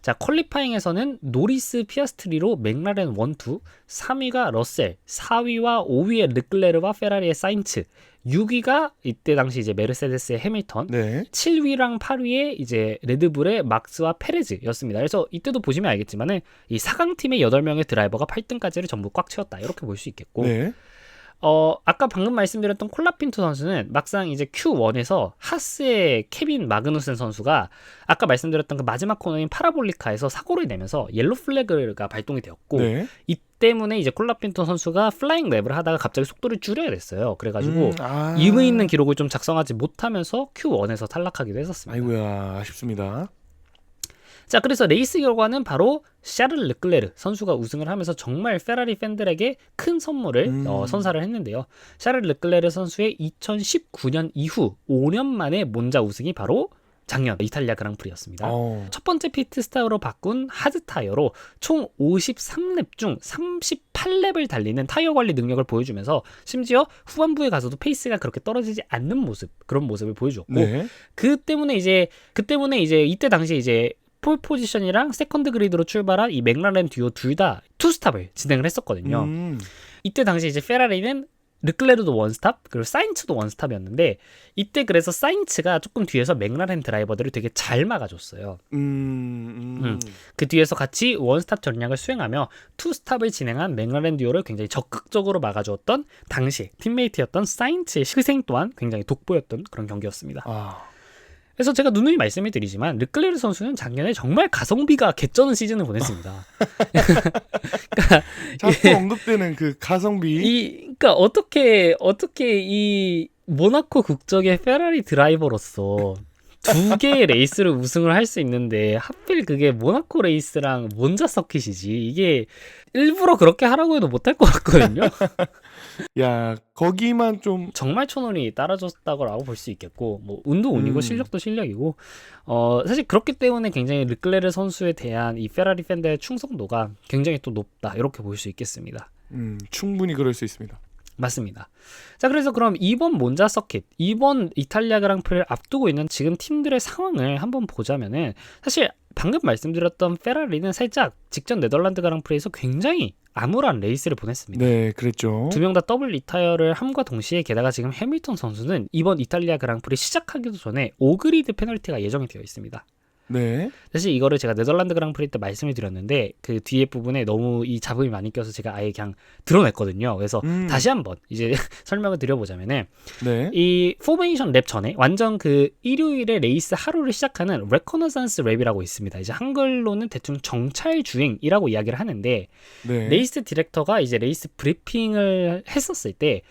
자, 퀄리파잉에서는 노리스 피아스트리로 맥라렌 1, 2, 3위가 러셀, 4위와 5위의 르클레르와 페라리의 사인츠, 6위가 이때 당시 이제 메르세데스의 해밀턴, 7위랑 8위에 이제 레드불의 막스와 페레즈였습니다. 그래서 이때도 보시면 알겠지만은 이 4강팀의 8명의 드라이버가 8등까지를 전부 꽉 채웠다 이렇게 볼 수 있겠고, 아까 방금 말씀드렸던 콜라핀토 선수는 막상 이제 Q1에서 하스의 케빈 마그누슨 선수가 아까 말씀드렸던 그 마지막 코너인 파라볼리카에서 사고를 내면서 옐로 플래그가 발동이 되었고 네. 이 때문에 이제 콜라핀토 선수가 플라잉 랩을 하다가 갑자기 속도를 줄여야 됐어요. 그래가지고 의미 있는 기록을 좀 작성하지 못하면서 Q1에서 탈락하기도 했었습니다. 아이고야, 아쉽습니다. 자, 그래서 레이스 결과는 바로 샤를 르클레르 선수가 우승을 하면서 정말 페라리 팬들에게 큰 선물을 선사를 했는데요. 샤를 르클레르 선수의 2019년 이후 5년 만에 몬자 우승이 바로 작년 이탈리아 그랑프리였습니다. 첫 번째 피트스타로 바꾼 하드 타이어로 총 53랩 중 38랩을 달리는 타이어 관리 능력을 보여주면서 심지어 후반부에 가서도 페이스가 그렇게 떨어지지 않는 모습, 그런 모습을 보여주었고 네. 그 때문에 이제 이때 당시 이제 폴 포지션이랑 세컨드 그리드로 출발한 이 맥라렌 듀오 둘 다 투스탑을 진행을 했었거든요. 이때 당시 이제 페라리는 르클레르도 원스탑 그리고 사인츠도 원스탑이었는데 이때 그래서 사인츠가 조금 뒤에서 맥라렌 드라이버들을 되게 잘 막아줬어요. 그 뒤에서 같이 원스탑 전략을 수행하며 투스탑을 진행한 맥라렌 듀오를 굉장히 적극적으로 막아주었던 당시 팀메이트였던 사인츠의 희생 또한 굉장히 돋보였던 그런 경기였습니다. 그래서 제가 누누이 말씀을 드리지만 르클레르 선수는 작년에 정말 가성비가 개쩌는 시즌을 보냈습니다. 자꾸 언급되는 그 가성비. 그러니까 어떻게 이 모나코 국적의 페라리 드라이버로서 두 개의 레이스를 우승을 할 수 있는데 하필 그게 모나코 레이스랑 몬자 서킷이지. 이게 일부러 그렇게 하라고 해도 못할 것 같거든요. 야, 거기만 좀 정말 천원이 따라줬다고 볼 수 있겠고 뭐 운도 운이고 실력도 실력이고 사실 그렇기 때문에 굉장히 르클레르 선수에 대한 이 페라리 팬들의 충성도가 굉장히 또 높다 이렇게 볼 수 있겠습니다. 충분히 그럴 수 있습니다. 맞습니다. 자, 그래서 그럼 이번 몬자 서킷, 이번 이탈리아 그랑프리를 앞두고 있는 지금 팀들의 상황을 한번 보자면은 사실 방금 말씀드렸던 페라리는 살짝 직전 네덜란드 그랑프리에서 굉장히 암울한 레이스를 보냈습니다. 네, 그랬죠. 두 명 다 더블 리타이어를 함과 동시에 게다가 지금 해밀턴 선수는 이번 이탈리아 그랑프리 시작하기도 전에 5그리드 페널티가 예정이 되어 있습니다. 네. 사실 이거를 제가 네덜란드 그랑프리 때 말씀을 드렸는데 그 뒤에 부분에 너무 이 잡음이 많이 껴서 제가 아예 그냥 드러냈거든요. 그래서 다시 한번 이제 설명을 드려보자면은 네. 이 포메이션 랩 전에 완전 그 일요일에 레이스 하루를 시작하는 레코너산스 랩이라고 있습니다. 이제 한글로는 대충 정찰 주행이라고 이야기를 하는데 네. 레이스 디렉터가 이제 레이스 브리핑을 했었을 때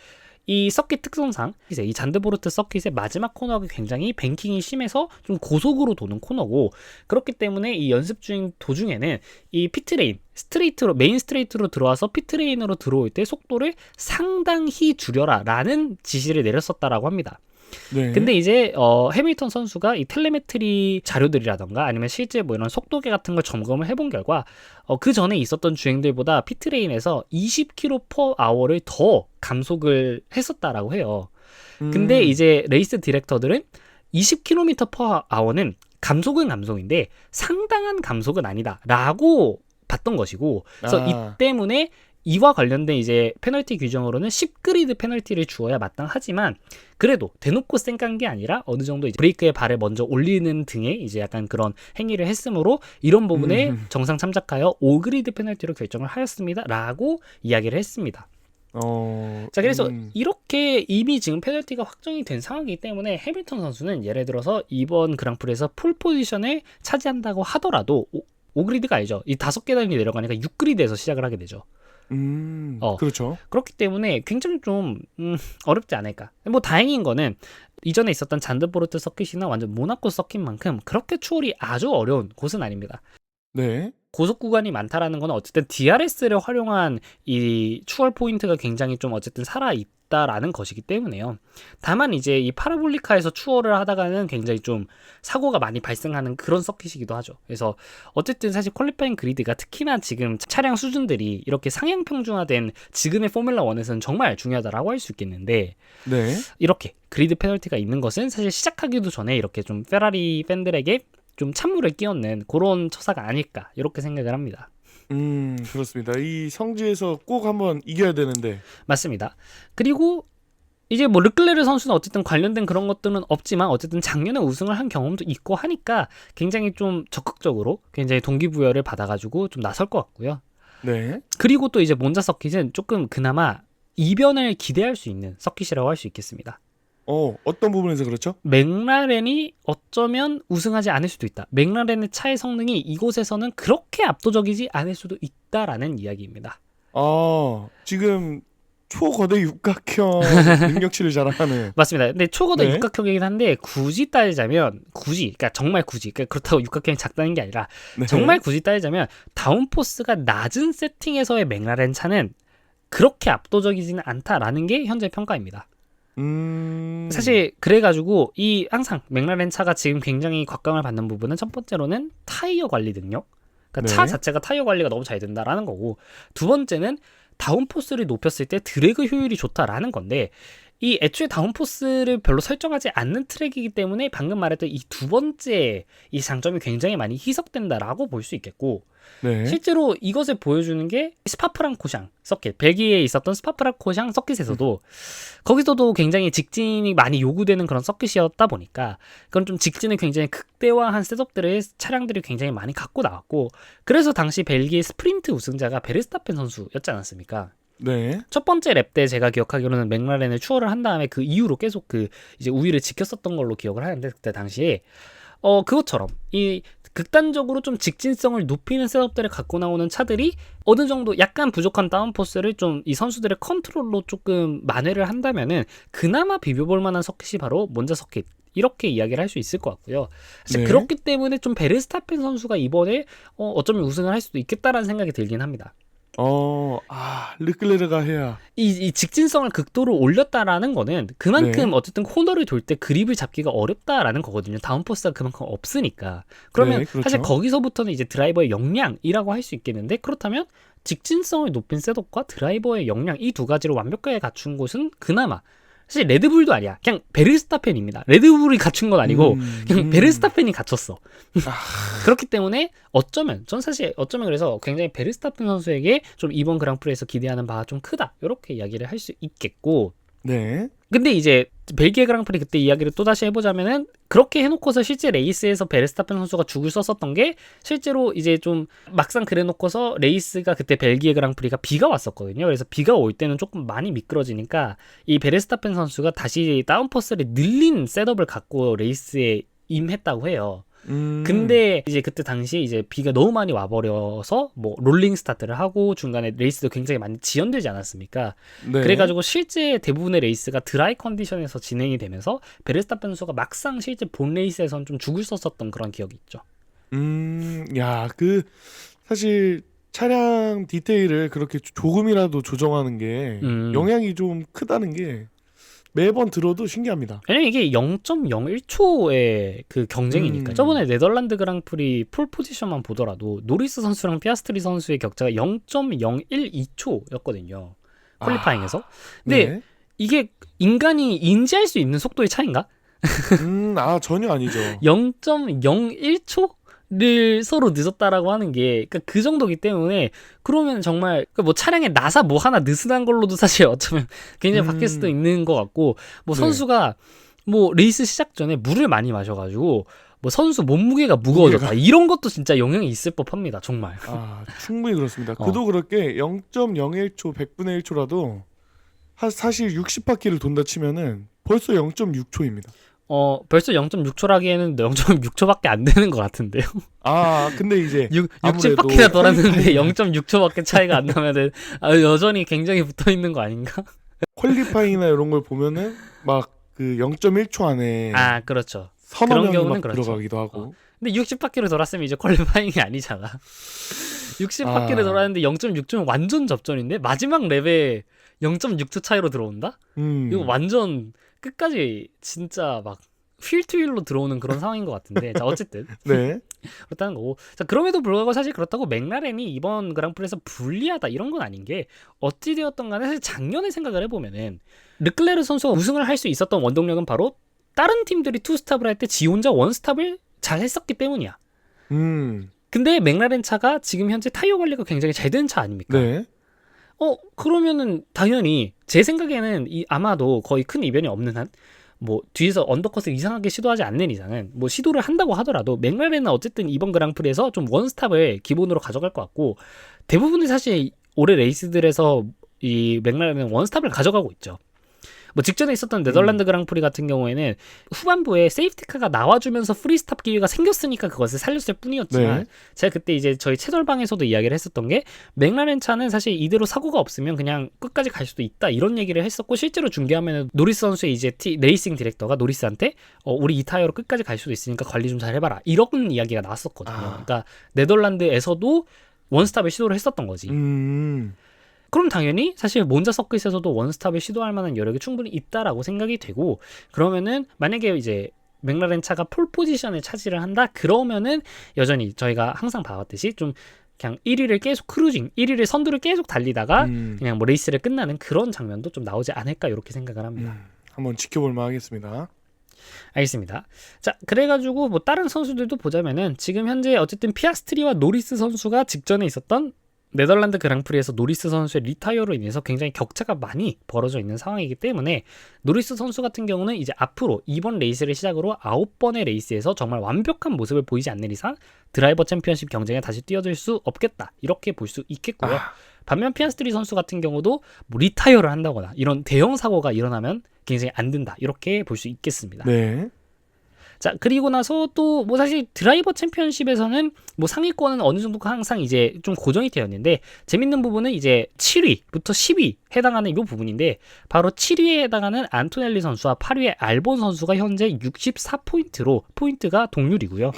이 서킷 특성상 이제 이 잔드보르트 서킷의 마지막 코너가 굉장히 뱅킹이 심해서 좀 고속으로 도는 코너고 그렇기 때문에 이 연습 중인 도중에는 이 피트레인 스트레이트로 메인 스트레이트로 들어와서 피트레인으로 들어올 때 속도를 상당히 줄여라 라는 지시를 내렸었다라고 합니다. 네. 근데 이제 해밀턴 선수가 이 텔레메트리 자료들이라던가 아니면 실제 뭐 이런 속도계 같은 걸 점검을 해본 결과 그 전에 있었던 주행들보다 피트레인에서 20km/h를 더 감속을 했었다라고 해요. 근데 이제 레이스 디렉터들은 20km/h는 감속은 감속인데 상당한 감속은 아니다라고 봤던 것이고 그래서 이 때문에 이와 관련된 이제 페널티 규정으로는 10그리드 페널티를 주어야 마땅하지만 그래도 대놓고 쌩깐 게 아니라 어느 정도 이제 브레이크에 발을 먼저 올리는 등의 이제 약간 그런 행위를 했으므로 이런 부분에 정상 참작하여 5그리드 페널티로 결정을 하였습니다라고 이야기를 했습니다. 자, 그래서 이렇게 이미 지금 페널티가 확정이 된 상황이기 때문에 해밀턴 선수는 예를 들어서 이번 그랑프리에서 풀 포지션을 차지한다고 하더라도 5그리드가 아니죠. 이 5계단이 내려가니까 6그리드에서 시작을 하게 되죠. 그렇죠. 그렇기 때문에 굉장히 좀 어렵지 않을까. 뭐 다행인 거는 이전에 있었던 잔드보르트 서킷이나 완전 모나코 서킷만큼 그렇게 추월이 아주 어려운 곳은 아닙니다. 네. 고속 구간이 많다라는 건 어쨌든 DRS를 활용한 이 추월 포인트가 굉장히 좀 어쨌든 살아있다라는 것이기 때문에요. 다만 이제 이 파라볼리카에서 추월을 하다가는 굉장히 좀 사고가 많이 발생하는 그런 서킷이기도 하죠. 그래서 어쨌든 사실 퀄리파잉 그리드가 특히나 지금 차량 수준들이 이렇게 상향 평준화된 지금의 포뮬러 1에서는 정말 중요하다라고 할 수 있겠는데 네. 이렇게 그리드 페널티가 있는 것은 사실 시작하기도 전에 이렇게 좀 페라리 팬들에게 좀 찬물을 끼얹는 그런 처사가 아닐까 이렇게 생각을 합니다. 그렇습니다. 이 성지에서 꼭 한번 이겨야 되는데. 맞습니다. 그리고 이제 뭐 르클레르 선수는 어쨌든 관련된 그런 것들은 없지만 어쨌든 작년에 우승을 한 경험도 있고 하니까 굉장히 좀 적극적으로 굉장히 동기부여를 받아가지고 좀 나설 것 같고요. 네. 그리고 또 이제 몬자 서킷은 조금 그나마 이변을 기대할 수 있는 서킷이라고 할 수 있겠습니다. 어떤 부분에서 그렇죠? 맥라렌이 어쩌면 우승하지 않을 수도 있다. 맥라렌의 차의 성능이 이곳에서는 그렇게 압도적이지 않을 수도 있다라는 이야기입니다. 지금 초거대 육각형 능력치를 자랑하는. 맞습니다. 근데 초거대 네. 육각형이긴 한데 굳이 따지자면 그러니까 정말 굳이 그러니까 그렇다고 육각형이 작다는 게 아니라 네. 정말 굳이 따지자면 다운포스가 낮은 세팅에서의 맥라렌 차는 그렇게 압도적이지는 않다라는 게 현재 평가입니다. 사실 그래가지고 항상 맥라렌 차가 지금 굉장히 곽강을 받는 부분은 첫 번째로는 타이어 관리 능력, 그러니까 네. 차 자체가 타이어 관리가 너무 잘 된다라는 거고, 두 번째는 다운포스를 높였을 때 드래그 효율이 좋다라는 건데, 이 애초에 다운포스를 별로 설정하지 않는 트랙이기 때문에 방금 말했던 이 두 번째 이 장점이 굉장히 많이 희석된다라고 볼 수 있겠고, 네. 실제로 이것을 보여주는 게 스파프랑코샹 서킷, 벨기에에 있었던 스파프랑코샹 서킷에서도 거기서도 굉장히 직진이 많이 요구되는 그런 서킷이었다 보니까 그건 좀 직진을 굉장히 극대화한 셋업들을 차량들이 굉장히 많이 갖고 나왔고, 그래서 당시 벨기에 스프린트 우승자가 베르스타펜 선수였지 않았습니까? 네. 첫 번째 랩 때 제가 기억하기로는 맥라렌을 추월을 한 다음에 그 이후로 계속 이제 우위를 지켰었던 걸로 기억을 하는데, 그때 당시에 그것처럼 이 극단적으로 좀 직진성을 높이는 셋업들을 갖고 나오는 차들이 어느 정도 약간 부족한 다운포스를 좀 이 선수들의 컨트롤로 조금 만회를 한다면은 그나마 비벼볼 만한 서킷이 바로 몬자 서킷, 이렇게 이야기를 할 수 있을 것 같고요. 사실 네. 그렇기 때문에 좀 베르스타펜 선수가 이번에 어쩌면 우승을 할 수도 있겠다라는 생각이 들긴 합니다. 르클레르가 해야. 이 직진성을 극도로 올렸다라는 거는 그만큼 네. 어쨌든 코너를 돌 때 그립을 잡기가 어렵다라는 거거든요. 다운포스가 그만큼 없으니까. 그러면 네, 그렇죠. 사실 거기서부터는 이제 드라이버의 역량이라고 할 수 있겠는데, 그렇다면 직진성을 높인 셋업과 드라이버의 역량, 이 두 가지를 완벽하게 갖춘 곳은 그나마 사실 레드불도 아니야. 그냥 베르스타펜입니다. 레드불이 갖춘 건 아니고 그냥 베르스타펜이 갖췄어. 그렇기 때문에 전 사실 어쩌면 그래서 굉장히 베르스타펜 선수에게 좀 이번 그랑프리에서 기대하는 바가 좀 크다, 이렇게 이야기를 할 수 있겠고, 네. 근데 이제 벨기에 그랑프리 그때 이야기를 또 다시 해보자면은, 그렇게 해놓고서 실제 레이스에서 베르스타펜 선수가 죽을 썼었던 게 실제로 이제 좀 막상 그래놓고서 레이스가 그때 벨기에 그랑프리가 비가 왔었거든요. 그래서 비가 올 때는 조금 많이 미끄러지니까 이 베르스타펜 선수가 다시 다운포스를 늘린 셋업을 갖고 레이스에 임했다고 해요. 근데 이제 그때 당시 이제 비가 너무 많이 와버려서 뭐 롤링 스타트를 하고 중간에 레이스도 굉장히 많이 지연되지 않았습니까? 네. 그래가지고 실제 대부분의 레이스가 드라이 컨디션에서 진행이 되면서 베르스타펜 선수가 막상 실제 본 레이스에서는 좀 죽을 썼었던 그런 기억이 있죠. 사실 차량 디테일을 그렇게 조금이라도 조정하는 게 영향이 좀 크다는 게 매번 들어도 신기합니다. 왜냐면 이게 0.01초의 그 경쟁이니까. 저번에 네덜란드 그랑프리 폴 포지션만 보더라도 노리스 선수랑 피아스트리 선수의 격차가 0.012초였거든요. 퀄리파잉에서. 근데 네. 이게 인간이 인지할 수 있는 속도의 차이인가? 전혀 아니죠. 0.01초? 를 서로 늦었다라고 하는 게, 그러니까 그 정도기 때문에, 그러면 정말 뭐 차량에 나사 뭐 하나 느슨한 걸로도 사실 어쩌면 굉장히 바뀔 수도 있는 것 같고, 뭐 네. 선수가 뭐 레이스 시작 전에 물을 많이 마셔가지고 뭐 선수 몸무게가 무거워졌다, 이런 것도 진짜 영향이 있을 법합니다, 정말. 충분히 그렇습니다. 그도 그렇게 0.01초, 100분의 1초라도 사실 60바퀴를 돈다 치면은 벌써 0.6초입니다. 벌써 0.6초라기에는 0.6초밖에 안 되는 것 같은데요. 근데 이제 60바퀴나 돌았는데 0.6초밖에 차이가 안 나면은 여전히 굉장히 붙어 있는 거 아닌가? 퀄리파잉이나 이런 걸 보면은 막 그 0.1초 안에 그렇죠. 서너 그런 명이 경우는 막 그렇죠. 들어가기도 하고. 근데 60바퀴를 돌았으면 이제 퀄리파잉이 아니잖아. 60바퀴를 돌았는데 0.6초면 완전 접전인데 마지막 랩에 0.6초 차이로 들어온다? 이거 완전 끝까지 진짜 막 휠투휠로 들어오는 그런 상황인 것 같은데, 자 어쨌든 네. 그렇다는 거고, 자 그럼에도 불구하고 사실 그렇다고 맥라렌이 이번 그랑프리에서 불리하다 이런 건 아닌 게, 어찌되었던 간에 사실 작년에 생각을 해보면은 르클레르 선수가 우승을 할 수 있었던 원동력은 바로 다른 팀들이 투스탑을 할 때 지 혼자 원스탑을 잘 했었기 때문이야. 근데 맥라렌 차가 지금 현재 타이어 관리가 굉장히 잘 된 차 아닙니까? 네. 그러면은 당연히 제 생각에는 아마도 거의 큰 이변이 없는 한, 뭐 뒤에서 언더컷을 이상하게 시도하지 않는 이상은, 뭐 시도를 한다고 하더라도 맥라렌은 어쨌든 이번 그랑프리에서 좀 원스탑을 기본으로 가져갈 것 같고, 대부분의 사실 올해 레이스들에서 이 맥라렌은 원스탑을 가져가고 있죠. 뭐 직전에 있었던 네덜란드 그랑프리 같은 경우에는 후반부에 세이프티카가 나와주면서 프리스탑 기회가 생겼으니까 그것을 살렸을 뿐이었지만 네. 제가 그때 이제 저희 채널방에서도 이야기를 했었던 게 맥라렌 차는 사실 이대로 사고가 없으면 그냥 끝까지 갈 수도 있다 이런 얘기를 했었고 실제로 중계하면 노리스 선수의 이제 레이싱 디렉터가 노리스한테 우리 이 타이어로 끝까지 갈 수도 있으니까 관리 좀 잘 해봐라 이런 이야기가 나왔었거든요. 그러니까 네덜란드에서도 원스탑을 시도를 했었던 거지. 그럼 당연히 사실 몬자 서킷에서도 원스탑을 시도할 만한 여력이 충분히 있다라고 생각이 되고 그러면은 만약에 이제 맥라렌 차가 폴 포지션을 차지를 한다 그러면은 여전히 저희가 항상 봐왔듯이 좀 그냥 1위를 계속 크루징 1위를 선두를 계속 달리다가 그냥 뭐 레이스를 끝나는 그런 장면도 좀 나오지 않을까 이렇게 생각을 합니다. 한번 지켜볼 만하겠습니다. 알겠습니다. 자, 그래가지고 뭐 다른 선수들도 보자면은 지금 현재 어쨌든 피아스트리와 노리스 선수가 직전에 있었던 네덜란드 그랑프리에서 노리스 선수의 리타이어로 인해서 굉장히 격차가 많이 벌어져 있는 상황이기 때문에 노리스 선수 같은 경우는 이제 앞으로 이번 레이스를 시작으로 9번의 레이스에서 정말 완벽한 모습을 보이지 않는 이상 드라이버 챔피언십 경쟁에 다시 뛰어들 수 없겠다 이렇게 볼 수 있겠고요. 반면 피아스트리 선수 같은 경우도 뭐 리타이어를 한다거나 이런 대형 사고가 일어나면 굉장히 안 된다 이렇게 볼 수 있겠습니다. 네. 자, 그리고 나서 또 뭐 사실 드라이버 챔피언십에서는 뭐 상위권은 어느 정도 항상 이제 좀 고정이 되었는데 재밌는 부분은 이제 7위부터 10위 해당하는 이 부분인데 바로 7위에 해당하는 안토넬리 선수와 8위의 알본 선수가 현재 64포인트로 포인트가 동률이고요.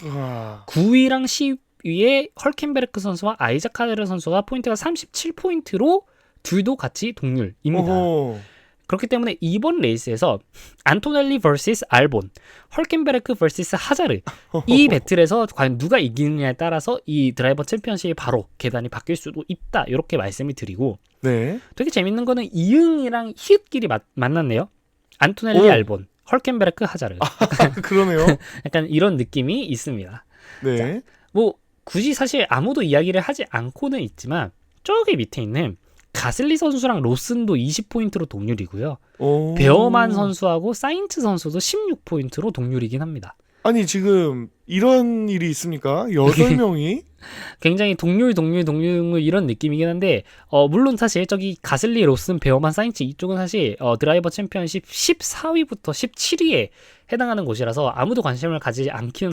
9위랑 10위의 헐켄베르크 선수와 아이작 카데르 선수가 포인트가 37포인트로 둘도 같이 동률입니다. 그렇기 때문에 이번 레이스에서 안토넬리 vs 알본, 헐켄베르크 vs 하자르 이 배틀에서 과연 누가 이기느냐에 따라서 이 드라이버 챔피언십이 바로 계단이 바뀔 수도 있다 이렇게 말씀을 드리고 네. 되게 재밌는 거는 이응이랑 히읗끼리 만났네요. 안토넬리 알본, 헐켄베르크 하자르 그러네요. 약간 이런 느낌이 있습니다. 네. 자, 뭐 굳이 사실 아무도 이야기를 하지 않고는 있지만 저기 밑에 있는 가슬리 선수랑 로슨도 20포인트로 동률이고요. 베어만 선수하고 사인츠 선수도 16포인트로 동률이긴 합니다. 아니 지금 이런 일이 있습니까? 8명이? 굉장히 동률 이런 느낌이긴 한데 물론 사실 저기 가슬리, 로슨, 베어만, 사인츠 이쪽은 사실 드라이버 챔피언십 14위부터 17위에 해당하는 곳이라서 아무도 관심을 가지지 않기는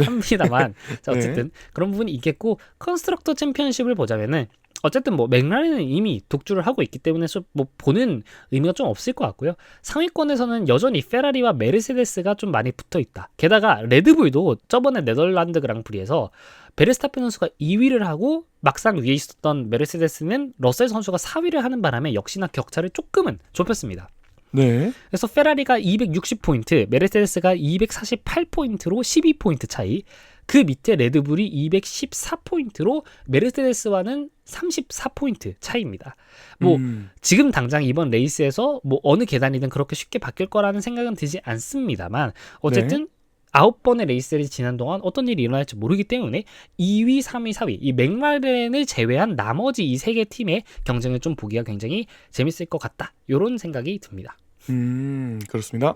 합니다만 자, 어쨌든 그런 부분이 있겠고 컨스트럭터 챔피언십을 보자면은 어쨌든 뭐 맥라렌은 이미 독주를 하고 있기 때문에 뭐 보는 의미가 좀 없을 것 같고요. 상위권에서는 여전히 페라리와 메르세데스가 좀 많이 붙어 있다. 게다가 레드불도 저번에 네덜란드 그랑프리에서 베르스타펜 선수가 2위를 하고 막상 위에 있었던 메르세데스는 러셀 선수가 4위를 하는 바람에 역시나 격차를 조금은 좁혔습니다. 네. 그래서 페라리가 260포인트, 메르세데스가 248포인트로 12포인트 차이. 그 밑에 레드불이 214포인트로 메르세데스와는 34포인트 차이입니다. 뭐 지금 당장 이번 레이스에서 뭐 어느 계단이든 그렇게 쉽게 바뀔 거라는 생각은 들지 않습니다만 어쨌든 9번의 레이스를 지난 동안 어떤 일이 일어날지 모르기 때문에 2위, 3위, 4위 이 맥라렌을 제외한 나머지 이 세 개 팀의 경쟁을 좀 보기가 굉장히 재밌을 것 같다. 이런 생각이 듭니다. 그렇습니다.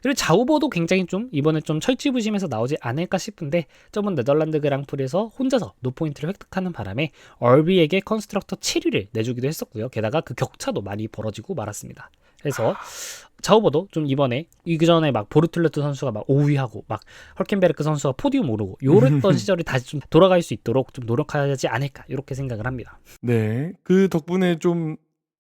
그리고 자우버도 굉장히 좀 이번에 좀 철지부심해서 나오지 않을까 싶은데 저번 네덜란드 그랑프리에서 혼자서 노포인트를 획득하는 바람에 얼비에게 컨스트럭터 7위를 내주기도 했었고요. 게다가 그 격차도 많이 벌어지고 말았습니다. 그래서 자우버도 좀 이번에 이전에 막 보르툴레트 선수가 막 5위하고 막 헐켄베르크 선수가 포디움 오르고 요랬던 시절이 다시 좀 돌아갈 수 있도록 좀 노력하지 않을까 이렇게 생각을 합니다. 네, 그 덕분에 좀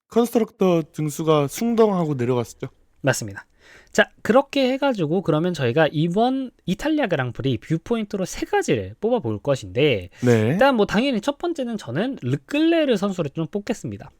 컨스트럭터 등수가 숭덩하고 내려갔었죠. 맞습니다. 자, 그렇게 해가지고 그러면 저희가 이번 이탈리아 그랑프리 뷰포인트로 3가지를 뽑아볼 것인데 일단 뭐 당연히 첫 번째는 저는 르클레르 선수를 좀 뽑겠습니다.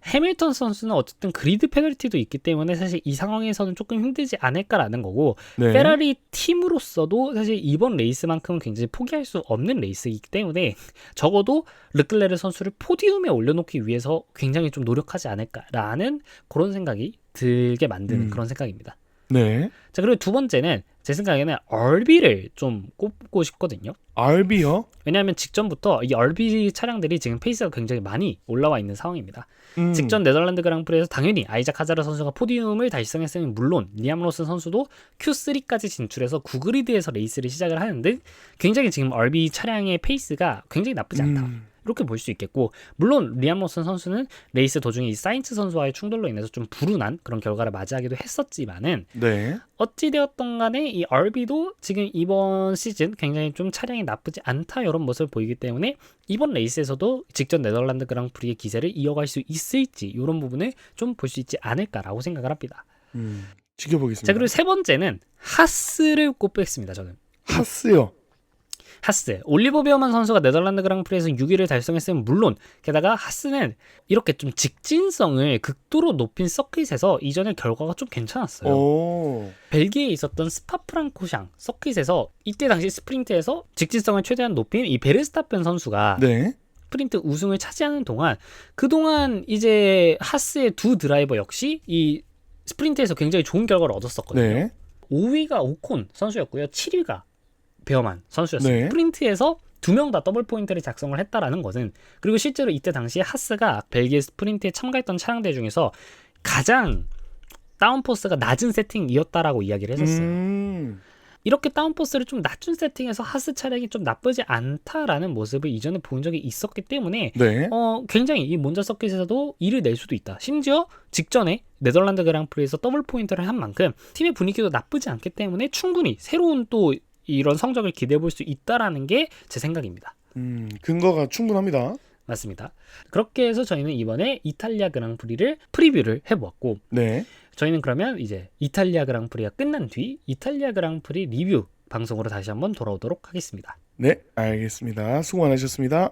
해밀턴 선수는 어쨌든 그리드 페널티도 있기 때문에 사실 이 상황에서는 조금 힘들지 않을까라는 거고 페라리 팀으로서도 사실 이번 레이스만큼은 굉장히 포기할 수 없는 레이스이기 때문에 적어도 르클레르 선수를 포디움에 올려놓기 위해서 굉장히 좀 노력하지 않을까라는 그런 생각이 들게 만드는 그런 생각입니다. 네. 자, 그리고 두 번째는 제 생각에는 얼비를 좀 꼽고 싶거든요. 얼비요? 왜냐하면 직전부터 이 얼비 차량들이 지금 페이스가 굉장히 많이 올라와 있는 상황입니다. 직전 네덜란드 그랑프리에서 당연히 아이작 하자르 선수가 포디움을 달성했으면 물론 리암 로슨 선수도 Q3까지 진출해서 9그리드에서 레이스를 시작을 하는데 굉장히 지금 얼비 차량의 페이스가 굉장히 나쁘지 않다. 이렇게 볼 수 있겠고, 물론 리암 로슨 선수는 레이스 도중에 이 사인츠 선수와의 충돌로 인해서 좀 불운한 그런 결과를 맞이하기도 했었지만은 네. 어찌되었던 간에 이 RB도 지금 이번 시즌 굉장히 좀 차량이 나쁘지 않다 이런 모습을 보이기 때문에 이번 레이스에서도 직전 네덜란드 그랑프리의 기세를 이어갈 수 있을지 이런 부분을 좀 볼 수 있지 않을까라고 생각을 합니다. 지켜보겠습니다. 자, 그리고 세 번째는 하스를 꼽겠습니다. 저는 하스요. 하스, 올리버 베어만 선수가 네덜란드 그랑프리에서 6위를 달성했으면 물론, 게다가 하스는 이렇게 좀 직진성을 극도로 높인 서킷에서 이전의 결과가 좀 괜찮았어요. 오. 벨기에에 있었던 스파프랑코샹 서킷에서 이때 당시 스프린트에서 직진성을 최대한 높인 이 베르스타펜 선수가 네. 스프린트 우승을 차지하는 동안, 그동안 이제 하스의 두 드라이버 역시 이 스프린트에서 굉장히 좋은 결과를 얻었었거든요. 네. 5위가 오콘 선수였고요. 7위가 베어만 선수였어요. 네. 스프린트에서 두 명 다 더블 포인트를 작성을 했다라는 것은, 그리고 실제로 이때 당시에 하스가 벨기에 스프린트에 참가했던 차량들 중에서 가장 다운포스가 낮은 세팅이었다라고 이야기를 했었어요. 이렇게 다운포스를 좀 낮춘 세팅에서 하스 차량이 좀 나쁘지 않다라는 모습을 이전에 본 적이 있었기 때문에 네. 굉장히 이 몬자 서킷에서도 일을 낼 수도 있다. 심지어 직전에 네덜란드 그랑프리에서 더블 포인트를 한 만큼 팀의 분위기도 나쁘지 않기 때문에 충분히 새로운 또 이런 성적을 기대해 볼 수 있다라는 게 제 생각입니다. 근거가 충분합니다. 맞습니다. 그렇게 해서 저희는 이번에 이탈리아 그랑프리를 프리뷰를 해보았고, 네. 저희는 그러면 이제 이탈리아 그랑프리가 끝난 뒤 이탈리아 그랑프리 리뷰 방송으로 다시 한번 돌아오도록 하겠습니다. 네, 알겠습니다. 수고 많으셨습니다.